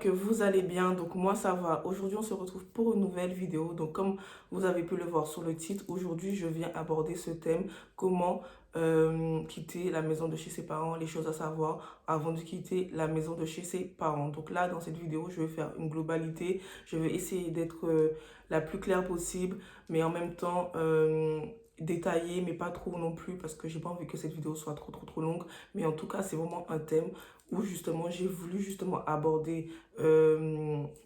que vous allez bien. Donc moi ça va. Aujourd'hui on se retrouve pour une nouvelle vidéo. Donc comme vous avez pu le voir sur le titre, aujourd'hui je viens aborder ce thème, comment quitter la maison de chez ses parents, les choses à savoir avant de quitter la maison de chez ses parents. Donc là dans cette vidéo je vais faire une globalité, je vais essayer d'être la plus claire possible, mais en même temps détaillée, mais pas trop non plus, parce que j'ai pas envie que cette vidéo soit trop longue. Mais en tout cas c'est vraiment un thème où justement j'ai voulu justement aborder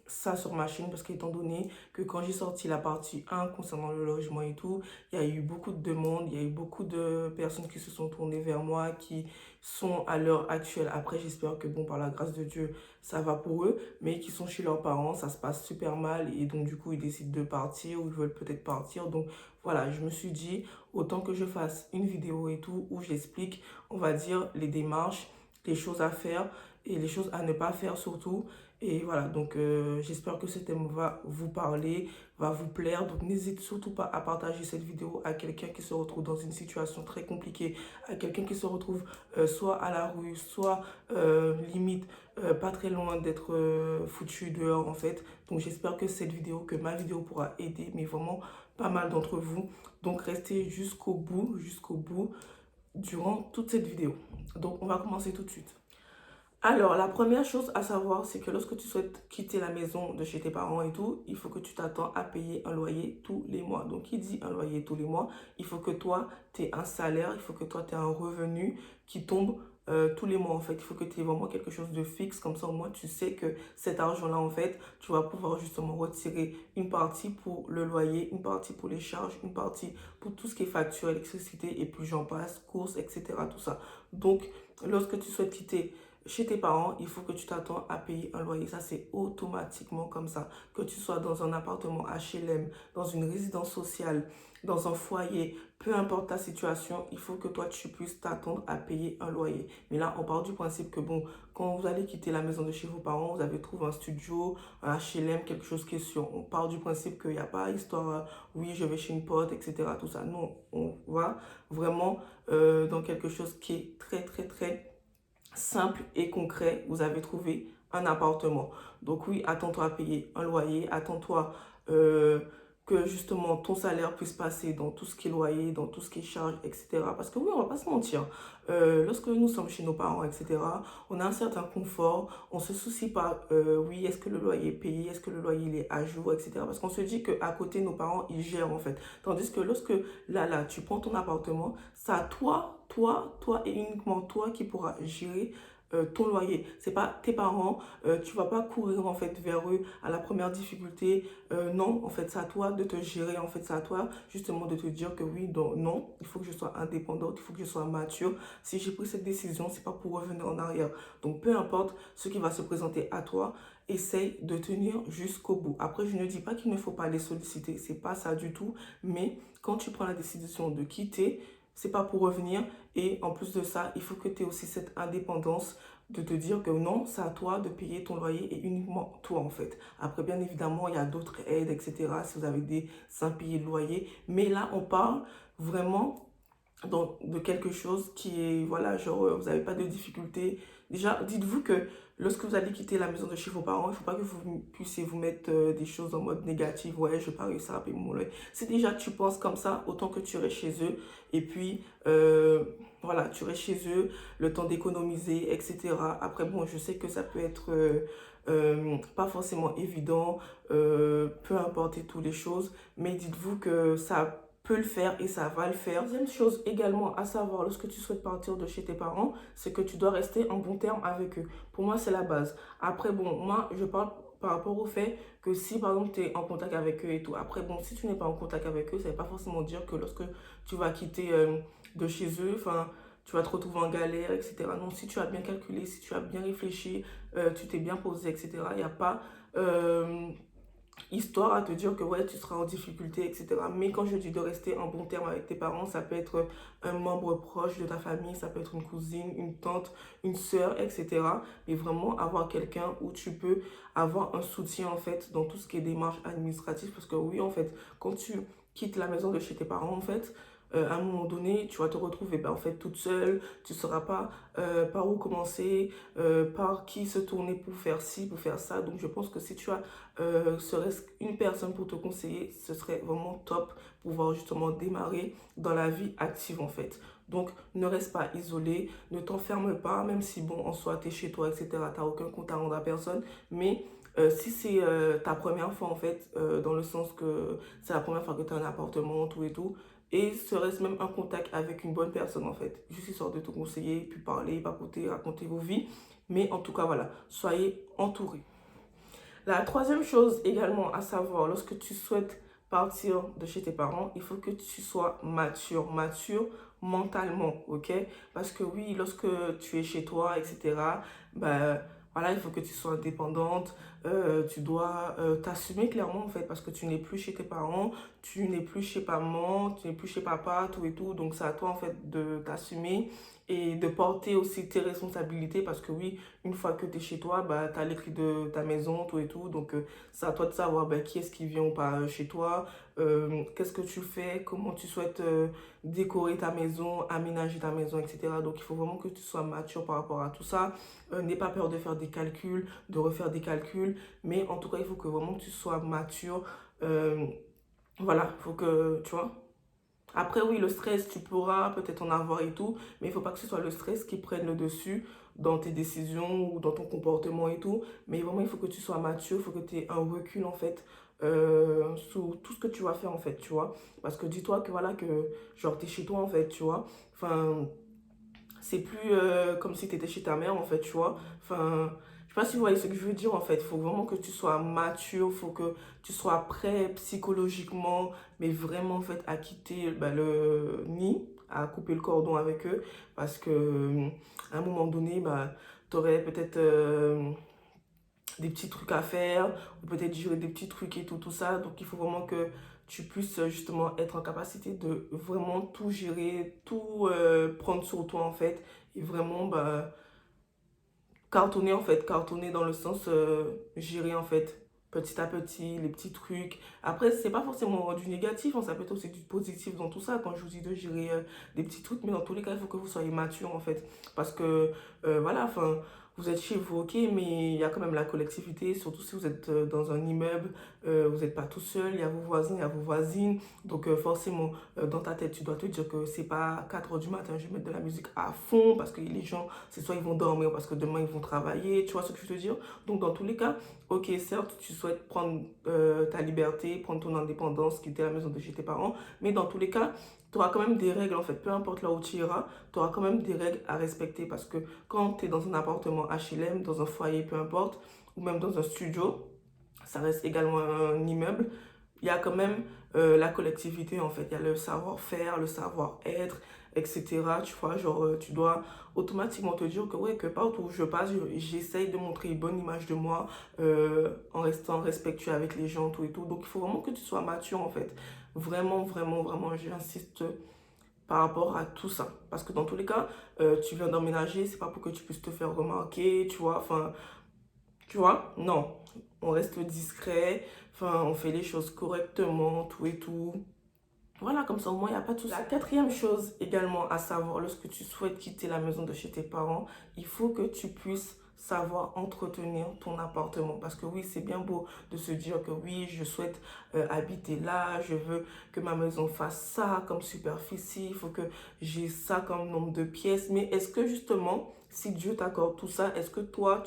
ça sur ma chaîne, parce qu'étant donné que quand j'ai sorti la partie 1 concernant le logement et tout, il y a eu beaucoup de demandes, il y a eu beaucoup de personnes qui se sont tournées vers moi, qui sont à l'heure actuelle, après j'espère que bon par la grâce de Dieu ça va pour eux, mais qui sont chez leurs parents, ça se passe super mal et donc du coup ils décident de partir ou ils veulent peut-être partir. Donc voilà, je me suis dit autant que je fasse une vidéo et tout où j'explique, on va dire, les démarches, les choses à faire et les choses à ne pas faire surtout. Et voilà, donc j'espère que ce thème va vous parler, va vous plaire. Donc n'hésite surtout pas à partager cette vidéo à quelqu'un qui se retrouve dans une situation très compliquée, à quelqu'un qui se retrouve soit à la rue, soit limite pas très loin d'être foutu dehors en fait. Donc j'espère que cette vidéo, que ma vidéo pourra aider, mais vraiment pas mal d'entre vous. Donc restez jusqu'au bout durant toute cette vidéo. Donc on va commencer tout de suite. Alors, la première chose à savoir, c'est que lorsque tu souhaites quitter la maison de chez tes parents et tout, il faut que tu t'attends à payer un loyer tous les mois. Donc, qui dit un loyer tous les mois, il faut que toi, tu aies un salaire, il faut que toi, tu aies un revenu qui tombe tous les mois, en fait. Il faut que tu aies vraiment quelque chose de fixe. Comme ça, au moins, tu sais que cet argent-là, en fait, tu vas pouvoir justement retirer une partie pour le loyer, une partie pour les charges, une partie pour tout ce qui est facture, électricité, et puis j'en passe, courses, etc., tout ça. Donc, lorsque tu souhaites quitter chez tes parents, il faut que tu t'attends à payer un loyer. Ça, c'est automatiquement comme ça. Que tu sois dans un appartement HLM, dans une résidence sociale, dans un foyer, peu importe ta situation, il faut que toi, tu puisses t'attendre à payer un loyer. Mais là, on part du principe que, bon, quand vous allez quitter la maison de chez vos parents, vous avez trouvé un studio, un HLM, quelque chose qui est sûr. On part du principe qu'il n'y a pas histoire, oui, je vais chez une pote, etc. Tout ça. Non, on va vraiment dans quelque chose qui est très simple et concret. Vous avez trouvé un appartement. Donc oui, attends-toi à payer un loyer, attends-toi que justement ton salaire puisse passer dans tout ce qui est loyer, dans tout ce qui est charge, etc. Parce que oui, on va pas se mentir, lorsque nous sommes chez nos parents, etc., on a un certain confort, on se soucie pas, oui, est-ce que le loyer est payé, est-ce que le loyer il est à jour, etc. Parce qu'on se dit qu'à côté, nos parents, ils gèrent en fait. Tandis que lorsque là, tu prends ton appartement, c'est à toi et uniquement toi qui pourras gérer ton loyer. C'est pas tes parents, tu vas pas courir en fait vers eux à la première difficulté. Non, en fait, c'est à toi de te gérer. En fait, c'est à toi justement de te dire que oui, non, il faut que je sois indépendante, il faut que je sois mature. Si j'ai pris cette décision, c'est pas pour revenir en arrière. Donc, peu importe ce qui va se présenter à toi, essaye de tenir jusqu'au bout. Après, je ne dis pas qu'il ne faut pas les solliciter, c'est pas ça du tout. Mais quand tu prends la décision de quitter, c'est pas pour revenir. Et en plus de ça, il faut que tu aies aussi cette indépendance de te dire que non, c'est à toi de payer ton loyer et uniquement toi en fait. Après, bien évidemment, il y a d'autres aides, etc. si vous avez des impayés de loyer. Mais là, on parle vraiment de quelque chose qui est, voilà, genre, vous n'avez pas de difficulté. Déjà, dites-vous que lorsque vous allez quitter la maison de chez vos parents, il ne faut pas que vous puissiez vous mettre des choses en mode négatif. Ouais, je ne vais pas réussir à payer mon loyer. Si déjà tu penses comme ça, autant que tu restes chez eux. Et puis, voilà, tu restes chez eux, le temps d'économiser, etc. Après, bon, je sais que ça peut être pas forcément évident, peu importe et toutes les choses. Mais dites-vous que ça peut le faire et ça va le faire. Deuxième chose également à savoir lorsque tu souhaites partir de chez tes parents, c'est que tu dois rester en bon terme avec eux. Pour moi, c'est la base. Après, bon, moi, je parle par rapport au fait que si, par exemple, tu es en contact avec eux et tout. Après, bon, si tu n'es pas en contact avec eux, ça ne veut pas forcément dire que lorsque tu vas quitter de chez eux, enfin, tu vas te retrouver en galère, etc. Non, si tu as bien calculé, si tu as bien réfléchi, tu t'es bien posé, etc., il n'y a pas histoire à te dire que ouais, tu seras en difficulté, etc. Mais quand je dis de rester en bon terme avec tes parents, ça peut être un membre proche de ta famille, ça peut être une cousine, une tante, une sœur, etc. Mais vraiment avoir quelqu'un où tu peux avoir un soutien en fait dans tout ce qui est démarche administrative. Parce que oui, en fait, quand tu quittes la maison de chez tes parents, en fait, à un moment donné, tu vas te retrouver en fait toute seule, tu ne sauras pas par où commencer, par qui se tourner pour faire ci, pour faire ça. Donc je pense que si tu as serait-ce une personne pour te conseiller, ce serait vraiment top pour pouvoir justement démarrer dans la vie active en fait. Donc ne reste pas isolé, ne t'enferme pas, même si bon en soi t'es chez toi, etc. T'as aucun compte à rendre à personne, mais si c'est ta première fois en fait, dans le sens que c'est la première fois que tu as un appartement, tout et tout, et serait-ce même un contact avec une bonne personne en fait, juste histoire de te conseiller, puis parler, papoter, raconter vos vies, mais en tout cas voilà, soyez entourés. La troisième chose également à savoir, lorsque tu souhaites partir de chez tes parents, il faut que tu sois mature mentalement, ok? Parce que oui, lorsque tu es chez toi, etc., bah, voilà, il faut que tu sois indépendante, tu dois t'assumer clairement en fait, parce que tu n'es plus chez tes parents, tu n'es plus chez maman, tu n'es plus chez papa, tout et tout, donc c'est à toi en fait de t'assumer et de porter aussi tes responsabilités, parce que oui, une fois que tu es chez toi, bah, tu as les clés de ta maison, tout et tout. Donc, c'est à toi de savoir bah, qui est-ce qui vient ou pas chez toi, qu'est-ce que tu fais, comment tu souhaites décorer ta maison, aménager ta maison, etc. Donc, il faut vraiment que tu sois mature par rapport à tout ça. N'aie pas peur de faire des calculs, de refaire des calculs. Mais en tout cas, il faut que vraiment tu sois mature. Euh, voilà, il faut que, tu vois. Après, oui, le stress, tu pourras peut-être en avoir et tout, mais il ne faut pas que ce soit le stress qui prenne le dessus dans tes décisions ou dans ton comportement et tout. Mais vraiment, il faut que tu sois mature, il faut que tu aies un recul en fait sur tout ce que tu vas faire en fait, tu vois. Parce que dis-toi que voilà, que genre, tu es chez toi en fait, tu vois. Enfin, c'est plus comme si tu étais chez ta mère en fait, tu vois. Enfin, je sais pas si vous voyez ce que je veux dire en fait. Il faut vraiment que tu sois mature, il faut que tu sois prêt psychologiquement, mais vraiment en fait à quitter bah, le nid, à couper le cordon avec eux, parce que à un moment donné, bah, tu aurais peut-être des petits trucs à faire, ou peut-être gérer des petits trucs et tout, tout ça. Donc il faut vraiment que tu puisses justement être en capacité de vraiment tout gérer, tout prendre sur toi en fait, et vraiment bah, cartonner en fait, cartonner dans le sens gérer en fait petit à petit les petits trucs. Après, c'est pas forcément du négatif, hein, ça peut être aussi du positif dans tout ça quand je vous dis de gérer des petits trucs, mais dans tous les cas, il faut que vous soyez mature en fait. Parce que voilà, enfin, vous êtes chez vous, ok, mais il y a quand même la collectivité, surtout si vous êtes dans un immeuble, vous n'êtes pas tout seul, il y a vos voisins, il y a vos voisines. Donc forcément, dans ta tête, tu dois te dire que c'est pas 4 heures du matin, je vais mettre de la musique à fond parce que les gens c'est soit ils vont dormir parce que demain ils vont travailler, tu vois ce que je veux te dire? Donc dans tous les cas, ok, certes, tu souhaites prendre ta liberté, prendre ton indépendance, quitter la maison de chez tes parents, mais dans tous les cas, tu auras quand même des règles en fait, peu importe là où tu iras, tu auras quand même des règles à respecter parce que quand tu es dans un appartement HLM, dans un foyer, peu importe, ou même dans un studio, ça reste également un immeuble, il y a quand même la collectivité en fait, il y a le savoir-faire, le savoir-être, etc. Tu vois, genre tu dois automatiquement te dire que ouais, que partout où je passe, j'essaye de montrer une bonne image de moi en restant respectueux avec les gens, tout et tout. Donc il faut vraiment que tu sois mature en fait. Vraiment, vraiment, vraiment, j'insiste par rapport à tout ça. Parce que dans tous les cas, tu viens d'emménager, c'est pas pour que tu puisses te faire remarquer, tu vois, enfin, tu vois, non, on reste discret, enfin, on fait les choses correctement, tout et tout. Voilà, comme ça au moins il n'y a pas de souci. La quatrième chose également à savoir, lorsque tu souhaites quitter la maison de chez tes parents, il faut que tu puisses savoir entretenir ton appartement. Parce que oui, c'est bien beau de se dire que oui, je souhaite habiter là, je veux que ma maison fasse ça comme superficie, il faut que j'ai ça comme nombre de pièces. Mais est-ce que justement, si Dieu t'accorde tout ça, est-ce que toi,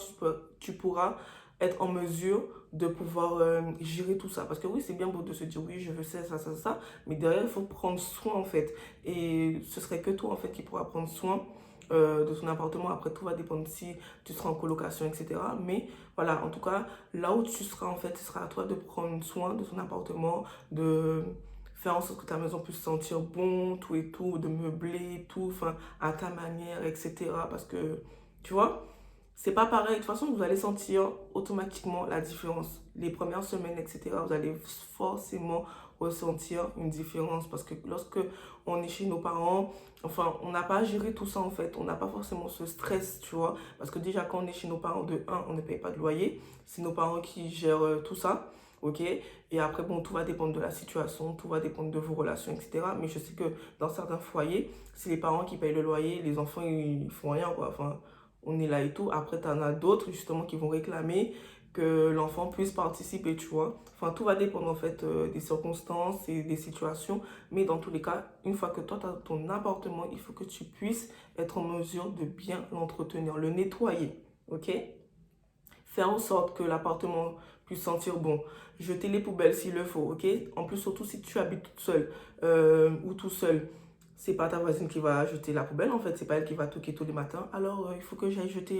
tu pourras être en mesure de pouvoir gérer tout ça? Parce que oui, c'est bien beau de se dire oui, je veux ça, ça, ça, ça, mais derrière, il faut prendre soin en fait. Et ce serait que toi en fait qui pourras prendre soin de ton appartement. Après, tout va dépendre si tu seras en colocation, etc. Mais voilà, en tout cas, là où tu seras en fait, ce sera à toi de prendre soin de ton appartement, de faire en sorte que ta maison puisse sentir bon, tout et tout, de meubler, tout, enfin, à ta manière, etc. Parce que, tu vois, c'est pas pareil. De toute façon, vous allez sentir automatiquement la différence. Les premières semaines, etc., vous allez forcément ressentir une différence parce que lorsque on est chez nos parents, enfin, on n'a pas à gérer tout ça en fait. On n'a pas forcément ce stress, tu vois. Parce que déjà, quand on est chez nos parents, de un, on ne paye pas de loyer. C'est nos parents qui gèrent tout ça. ok? Et après, bon, tout va dépendre de la situation, tout va dépendre de vos relations, etc. Mais je sais que dans certains foyers, c'est les parents qui payent le loyer, les enfants, ils font rien, quoi. Enfin, on est là et tout. Après, tu en as d'autres, justement, qui vont réclamer que l'enfant puisse participer, tu vois. Enfin, tout va dépendre, en fait, des circonstances et des situations. Mais dans tous les cas, une fois que toi, tu as ton appartement, il faut que tu puisses être en mesure de bien l'entretenir, le nettoyer, ok? Faire en sorte que l'appartement puisse sentir bon. Jeter les poubelles s'il le faut, ok? En plus, surtout si tu habites toute seule ou tout seul, c'est pas ta voisine qui va jeter la poubelle, en fait, c'est pas elle qui va toquer tous les matins. Alors, il faut que j'aille jeter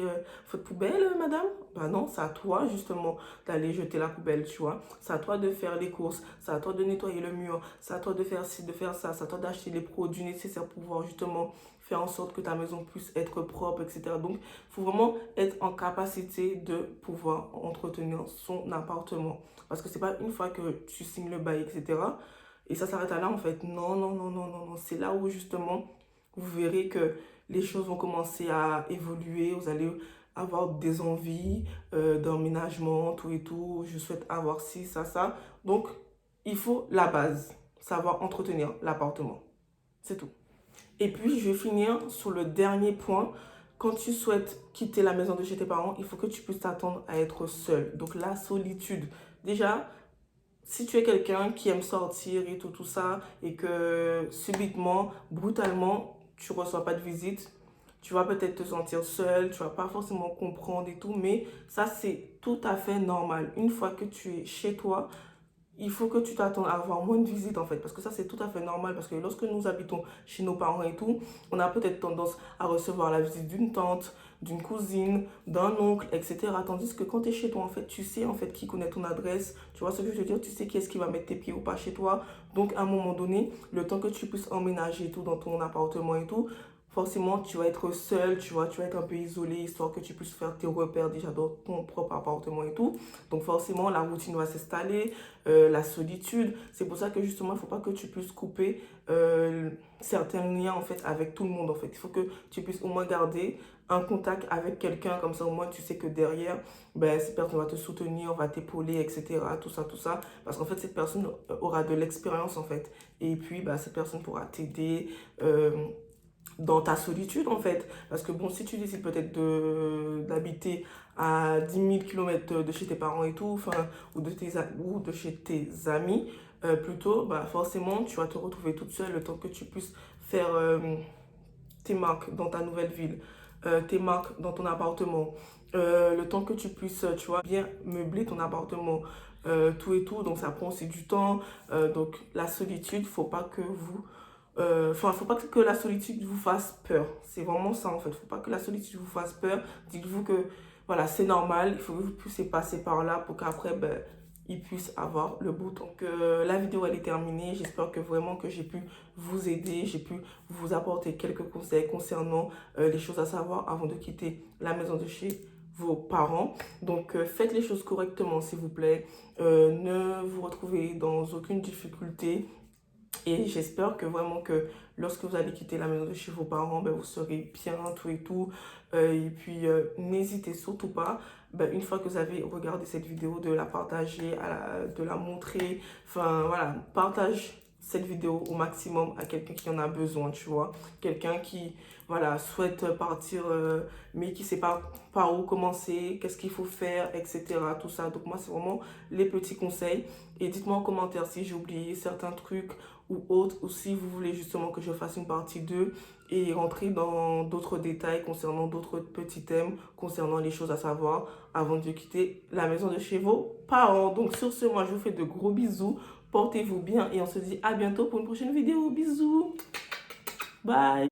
votre poubelle, madame? Bah non, c'est à toi, justement, d'aller jeter la poubelle, tu vois. C'est à toi de faire les courses, c'est à toi de nettoyer le mur, c'est à toi de faire ci, de faire ça, c'est à toi d'acheter les produits nécessaires pour pouvoir, justement, faire en sorte que ta maison puisse être propre, etc. Donc, il faut vraiment être en capacité de pouvoir entretenir son appartement. Parce que c'est pas une fois que tu signes le bail, etc. Et ça s'arrête à là, en fait. Non, non, non, non, non, non. C'est là où, justement, vous verrez que les choses vont commencer à évoluer. Vous allez avoir des envies d'emménagement, tout et tout. Je souhaite avoir ci, ça. Donc, il faut la base. Savoir entretenir l'appartement. C'est tout. Et puis, je vais finir sur le dernier point. Quand tu souhaites quitter la maison de chez tes parents, il faut que tu puisses t'attendre à être seul. Donc, la solitude. Déjà, si tu es quelqu'un qui aime sortir et tout ça, et que subitement, brutalement, tu ne reçois pas de visite, tu vas peut-être te sentir seul, tu ne vas pas forcément comprendre et tout, mais ça, c'est tout à fait normal. Une fois que tu es chez toi, il faut que tu t'attendes à avoir moins de visites en fait, parce que ça c'est tout à fait normal, parce que lorsque nous habitons chez nos parents et tout, on a peut-être tendance à recevoir la visite d'une tante, d'une cousine, d'un oncle, etc. Tandis que quand tu es chez toi en fait, tu sais en fait qui connaît ton adresse, tu vois ce que je veux dire, tu sais qui est-ce qui va mettre tes pieds ou pas chez toi. Donc à un moment donné, le temps que tu puisses emménager et tout dans ton appartement et tout, forcément, tu vas être seul, tu vois, tu vas être un peu isolé, histoire que tu puisses faire tes repères déjà dans ton propre appartement et tout. Donc forcément, la routine va s'installer, la solitude. C'est pour ça que justement, il ne faut pas que tu puisses couper certains liens en fait avec tout le monde en fait. Il faut que tu puisses au moins garder un contact avec quelqu'un, comme ça au moins tu sais que derrière, ben, cette personne va te soutenir, va t'épauler, etc. Tout ça, tout ça. Parce qu'en fait, cette personne aura de l'expérience en fait. Et puis, ben, cette personne pourra t'aider. Dans ta solitude en fait. Parce que bon, si tu décides peut-être d'habiter à 10 000 km de chez tes parents et tout, enfin, ou de chez tes amis, plutôt, bah, forcément, tu vas te retrouver toute seule le temps que tu puisses faire tes marques dans ta nouvelle ville, tes marques dans ton appartement, le temps que tu puisses, tu vois, bien meubler ton appartement, tout et tout. Donc ça prend aussi du temps. Donc la solitude, faut pas que vous faut pas que la solitude vous fasse peur. C'est vraiment ça en fait. Faut pas que la solitude vous fasse peur. Dites-vous que voilà, c'est normal. Il faut que vous puissiez passer par là pour qu'après, ben, ils puissent avoir le beau temps. Donc, la vidéo elle est terminée. J'espère que vraiment que j'ai pu vous aider. J'ai pu vous apporter quelques conseils concernant les choses à savoir avant de quitter la maison de chez vos parents. Donc, faites les choses correctement s'il vous plaît. Ne vous retrouvez dans aucune difficulté. Et j'espère que vraiment que lorsque vous allez quitter la maison de chez vos parents, ben, vous serez bien, tout et tout. Et puis, n'hésitez surtout pas, ben, une fois que vous avez regardé cette vidéo, de la partager, de la montrer. Enfin, voilà, partage cette vidéo au maximum à quelqu'un qui en a besoin, tu vois. Quelqu'un qui, voilà, souhaite partir, mais qui ne sait pas par où commencer, qu'est-ce qu'il faut faire, etc. Tout ça. Donc, moi, c'est vraiment les petits conseils. Et dites-moi en commentaire si j'ai oublié certains trucs ou autres, ou si vous voulez justement que je fasse une partie 2 et rentrer dans d'autres détails concernant d'autres petits thèmes, concernant les choses à savoir avant de quitter la maison de chez vos parents. Donc sur ce, moi je vous fais de gros bisous, portez-vous bien et on se dit à bientôt pour une prochaine vidéo. Bisous, bye.